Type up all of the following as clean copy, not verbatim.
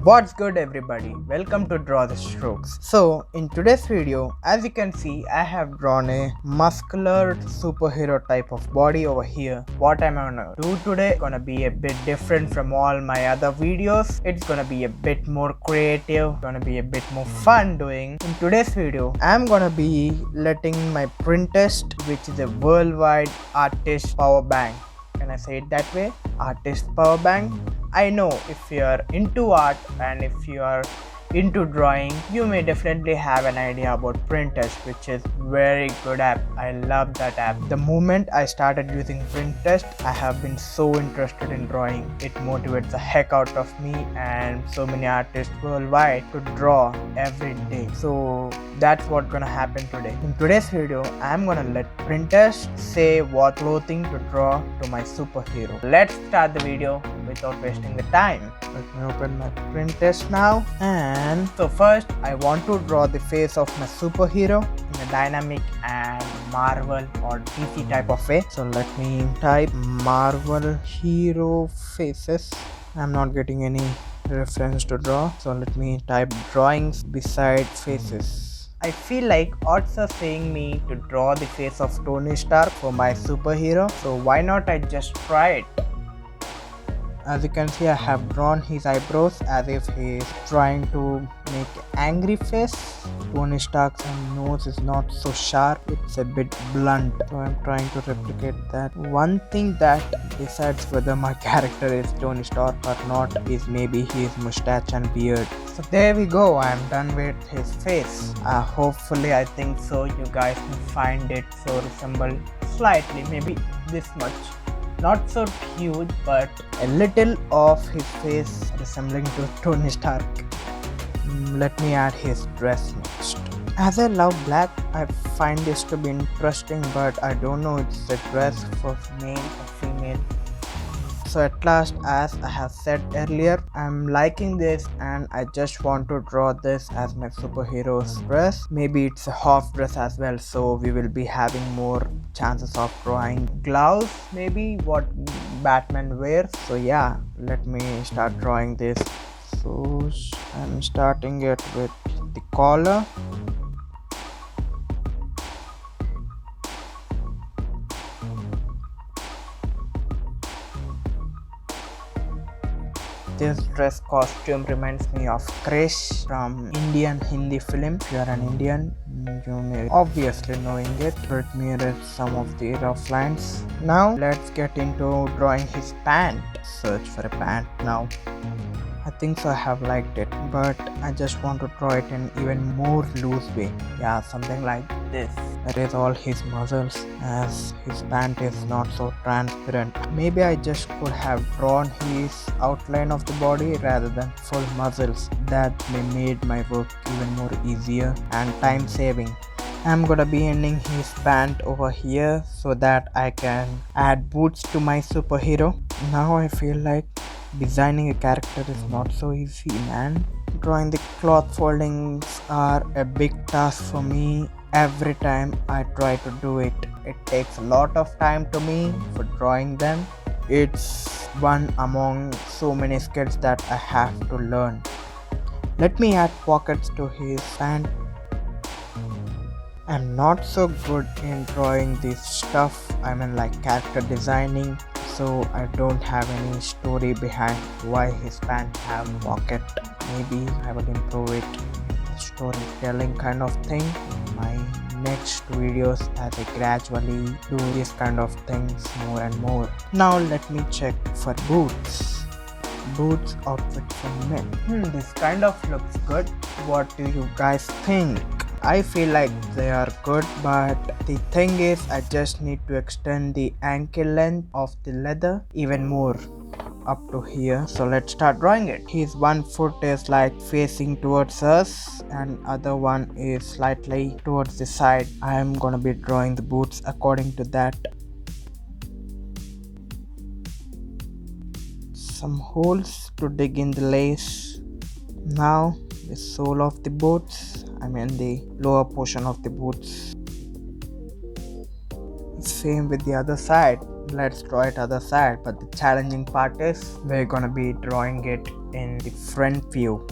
What's good everybody? Welcome to Draw the Strokes. So in today's video, as you can see, I have drawn a muscular superhero type of body over here. What I'm gonna do today is gonna be a bit different from all my other videos. It's gonna be a bit more creative, gonna be a bit more fun doing. In today's video, I'm gonna be letting my Printerest, which is a worldwide artist power bank. Can I say it that way? Artist power bank. I know if you are into art and if you are into drawing, you may definitely have an idea about Printerest, which is very good app. I love that app. The moment I started using Printerest, I have been so interested in drawing. It motivates the heck out of me and so many artists worldwide to draw every day. So that's what's gonna happen today. In today's video, I'm gonna let Printerest say what clothing to draw to my superhero. Let's start the video without wasting the time. Let me open my Printerest now. And so first I want to draw the face of my superhero in a dynamic and Marvel or DC type of way. So let me type Marvel hero faces. I'm not getting any reference to draw, so let me type drawings beside faces. I feel like odds are saying me to draw the face of Tony Stark for my superhero, so why not I just try it. As you can see, I have drawn his eyebrows as if he is trying to make angry face. Tony Stark's nose is not so sharp, it's a bit blunt, so I'm trying to replicate that. One thing that decides whether my character is Tony Stark or not is maybe his mustache and beard. So there we go, I'm done with his face. Hopefully I think so you guys can find it so resemble slightly, maybe this much. Not so huge, but a little of his face resembling to Tony Stark. Let me add his dress next. As I love black, I find this to be interesting, but I don't know it's a dress for male or female. So at last, as I have said earlier, I'm liking this and I just want to draw this as my superhero's dress. Maybe it's a half dress as well, so we will be having more chances of drawing gloves, maybe what Batman wears. So yeah, let me start drawing this. So I'm starting it with the collar. This dress costume reminds me of Krish from Indian Hindi film. If you are an Indian, you may obviously knowing it. It mirrors some of the rough lines. Now let's get into drawing his pant. Search for a pant now. I think so I have liked it, but I just want to draw it in even more loose way. Yeah, something like this. Erase all his muscles as his pant is not so transparent. Maybe I just could have drawn his outline of the body rather than full muscles. That may made my work even more easier and time saving. I'm gonna be ending his pant over here so that I can add boots to my superhero. Now I feel like designing a character is not so easy, man. Drawing the cloth foldings are a big task for me. Every time I try to do it, it takes a lot of time to me for drawing them. It's one among so many skills that I have to learn. Let me add pockets to his pant. I'm not so good in drawing this stuff, I mean like character designing, so I don't have any story behind why his pants have pocket. Maybe I will improve it, storytelling kind of thing in my next videos as I gradually do this kind of things more and more. Now let me check for boots. Boots outfit for men. This kind of looks good. What do you guys think? I feel like they are good, but the thing is I just need to extend the ankle length of the leather even more up to here. So let's start drawing it. His one foot is like facing towards us and other one is slightly towards the side. I am gonna be drawing the boots according to that. Some holes to dig in the lace. Now the sole of the boots, I mean the lower portion of the boots. Same with the other side. Let's draw it other side, but the challenging part is we're gonna be drawing it in the front view.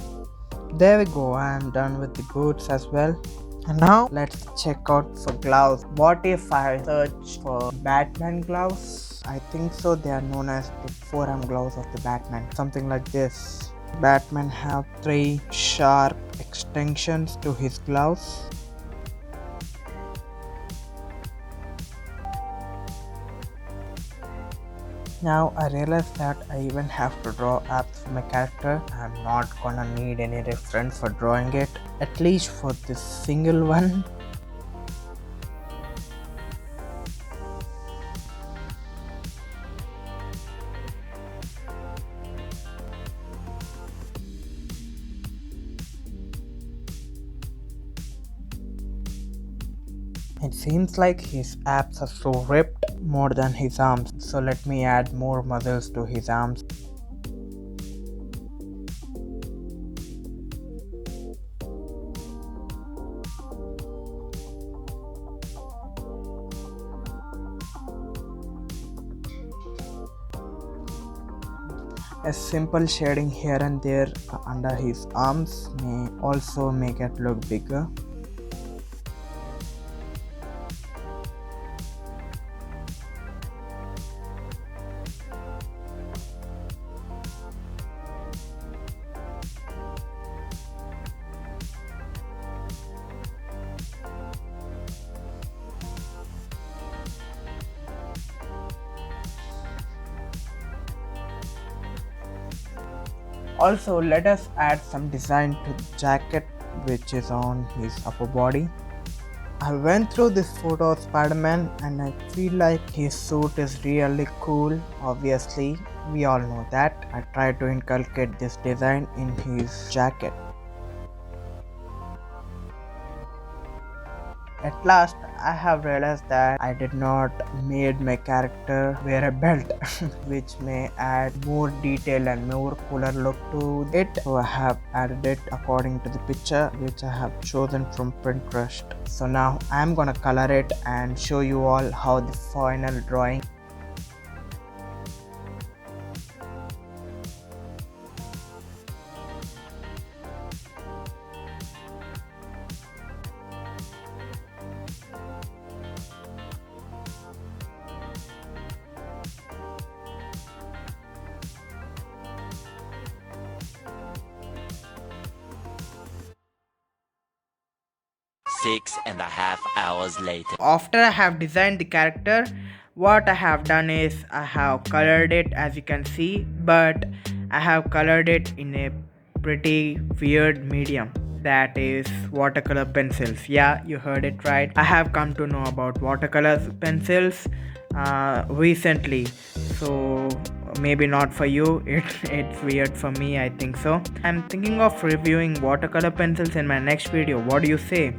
There we go, I am done with the boots as well. And now let's check out for gloves. What if I search for Batman gloves? I think so, they are known as the forearm gloves of the Batman. Something like this. Batman have 3 sharp extensions to his gloves. Now I realize that I even have to draw apps for my character. I'm not gonna need any reference for drawing it, at least for this single one. It seems like his abs are so ripped more than his arms, so let me add more muscles to his arms. A simple shading here and there under his arms may also make it look bigger. Also, let us add some design to the jacket which is on his upper body. I went through this photo of Spider-Man and I feel like his suit is really cool. Obviously, we all know that. I tried to inculcate this design in his jacket. At last, I have realized that I did not made my character wear a belt which may add more detail and more cooler look to it. So I have added it according to the picture which I have chosen from Printerest. So now I am gonna color it and show you all how the final drawing. Six and a half hours later. After I have designed the character, what I have done is I have colored it, as you can see, but I have colored it in a pretty weird medium, that is watercolor pencils. Yeah, you heard it right. I have come to know about watercolor pencils recently, so maybe not for you, it's weird for me, I think so. I'm thinking of reviewing watercolor pencils in my next video. What do you say?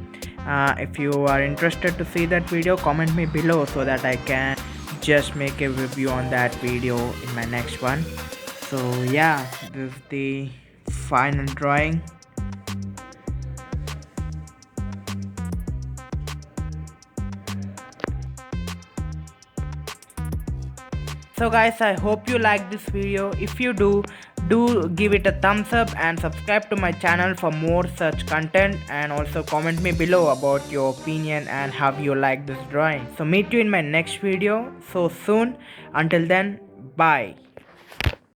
If you are interested to see that video, comment me below so that I can just make a review on that video in my next one. So yeah, this is the final drawing. So guys, I hope you like this video. If you do give it a thumbs up and subscribe to my channel for more such content, and also comment me below about your opinion and how you like this drawing. So meet you in my next video so soon. Until then, bye.